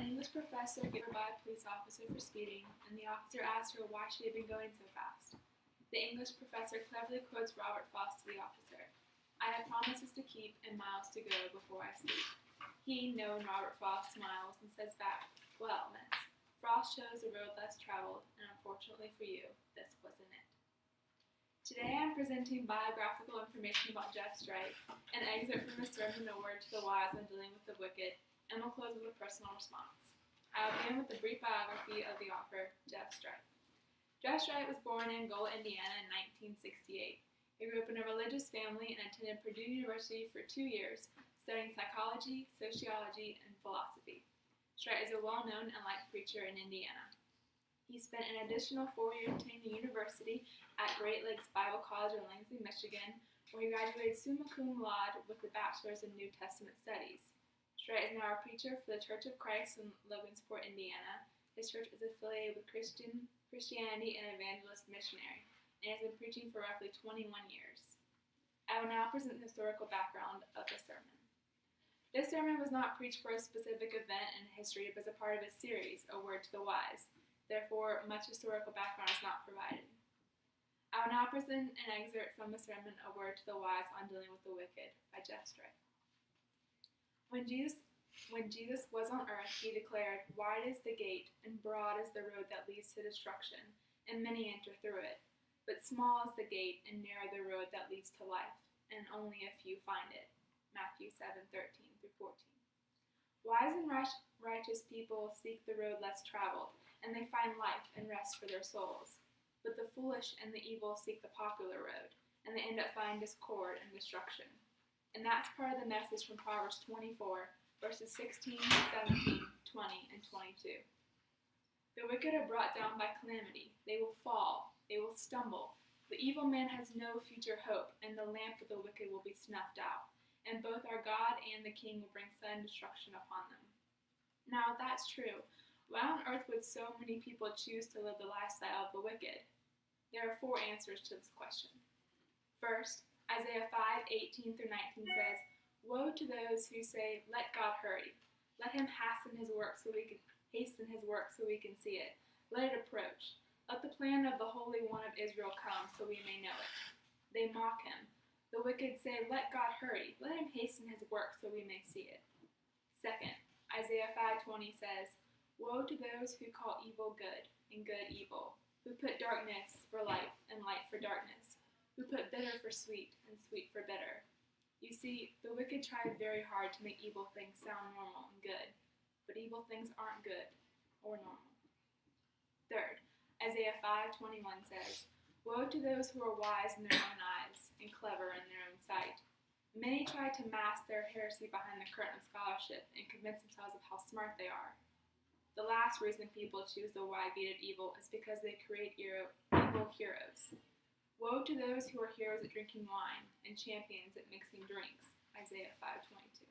English professor gave her by a police officer for speeding, and the officer asked her why she had been going so fast. The English professor cleverly quotes Robert Frost to the officer. I have promises to keep and miles to go before I sleep. He, knowing Robert Frost, smiles and says back, well, miss, Frost chose a road less traveled, and unfortunately for you, this wasn't it. Today I'm presenting biographical information about Jeff Strite, an excerpt from his sermon, A Word to the Wise on Dealing with the Wicked, and we'll close with a personal response. I will begin with a brief biography of the author, Jeff Strite. Jeff Strite was born in Angola, Indiana in 1968. He grew up in a religious family and attended Purdue University for 2 years, studying psychology, sociology, and philosophy. Strite is a well-known and liked preacher in Indiana. He spent an additional 4 years attending the university at Great Lakes Bible College in Lansing, Michigan, where he graduated summa cum laude with a bachelor's in New Testament studies. Strite is now a preacher for the Church of Christ in Logansport, Indiana. His church is affiliated with Christianity and Evangelist Missionary, and has been preaching for roughly 21 years. I will now present the historical background of the sermon. This sermon was not preached for a specific event in history, but as a part of a series, A Word to the Wise. Therefore, much historical background is not provided. I will now present an excerpt from the sermon, A Word to the Wise on Dealing with the Wicked, by Jeff Strite. When Jesus was on earth, he declared, wide is the gate, and broad is the road that leads to destruction, and many enter through it. But small is the gate, and narrow the road that leads to life, and only a few find it. Matthew 7:13-14. Wise and righteous people seek the road less traveled, and they find life and rest for their souls. But the foolish and the evil seek the popular road, and they end up finding discord and destruction. And that's part of the message from Proverbs 24, verses 16, 17, 20, and 22. The wicked are brought down by calamity. They will fall. They will stumble. The evil man has no future hope, and the lamp of the wicked will be snuffed out. And both our God and the King will bring sudden destruction upon them. Now, if that's true, why on earth would so many people choose to live the lifestyle of the wicked? There are 4 answers to this question. First, Isaiah 5:18-19 says, woe to those who say, let God hurry. Let him hasten his work so we can see it. Let it approach. Let the plan of the Holy One of Israel come so we may know it. They mock him. The wicked say, let God hurry. Let him hasten his work so we may see it. Second, Isaiah 5:20 says, woe to those who call evil good and good evil, who put darkness for light and light for darkness, who put bitter for sweet and sweet for bitter. You see, the wicked try very hard to make evil things sound normal and good, but evil things aren't good or normal. Third, Isaiah 5:21 says, woe to those who are wise in their own eyes and clever in their own sight. Many try to mask their heresy behind the curtain of scholarship and convince themselves of how smart they are. The last reason people choose the wide-gated evil is because they create evil heroes. Woe to those who are heroes at drinking wine and champions at mixing drinks, Isaiah 5:22.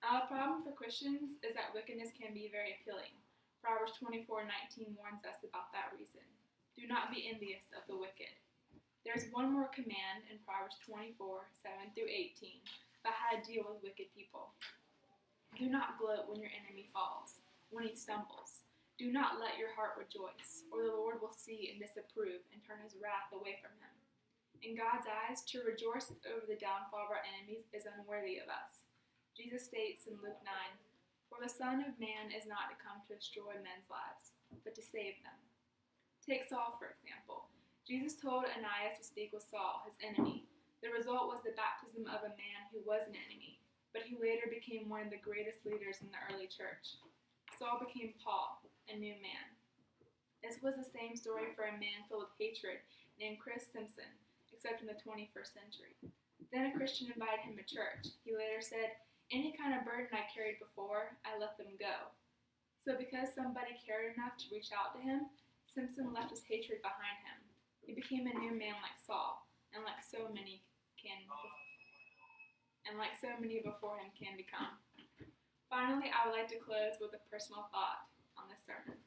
Now, the problem for Christians is that wickedness can be very appealing. Proverbs 24:19 warns us about that reason. Do not be envious of the wicked. There's one more command in Proverbs 24:7-18 about how to deal with wicked people. Do not gloat when your enemy falls, when he stumbles. Do not let your heart rejoice, or the Lord will see and disapprove and turn his wrath away from him. In God's eyes, to rejoice over the downfall of our enemies is unworthy of us. Jesus states in Luke 9, for the Son of Man is not to come to destroy men's lives, but to save them. Take Saul, for example. Jesus told Ananias to speak with Saul, his enemy. The result was the baptism of a man who was an enemy, but who later became one of the greatest leaders in the early church. Saul became Paul, a new man. This was the same story for a man filled with hatred named Chris Simpson, except in the 21st century. Then a Christian invited him to church. He later said, any kind of burden I carried before, I let them go. So because somebody cared enough to reach out to him, Simpson left his hatred behind him. He became a new man like Saul, and like so many before him can become. Finally, I would like to close with a personal thought on this sermon.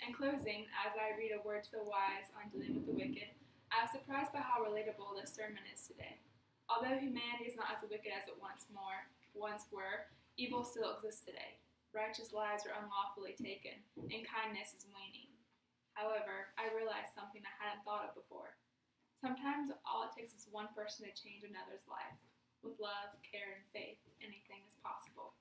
In closing, as I read A Word to the Wise on Dealing with the Wicked, I was surprised by how relatable this sermon is today. Although humanity is not as wicked as it once were, evil still exists today. righteous lives are unlawfully taken, and kindness is waning. However, I realized something I hadn't thought of before. Sometimes all it takes is one person to change another's life. With love, care, and faith, anything is possible.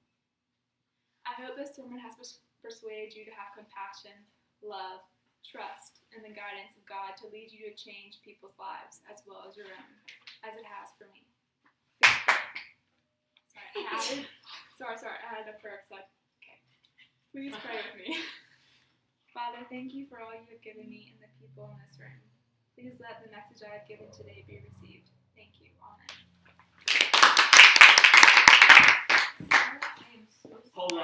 I hope this sermon has persuaded you to have compassion, love, trust, and the guidance of God to lead you to change people's lives as well as your own, as it has for me. Sorry, I had a prayer. Okay. Please pray with me. Father, thank you for all you have given me and the people in this room. Please let the message I have given today be received. Thank you. Amen. Hold on.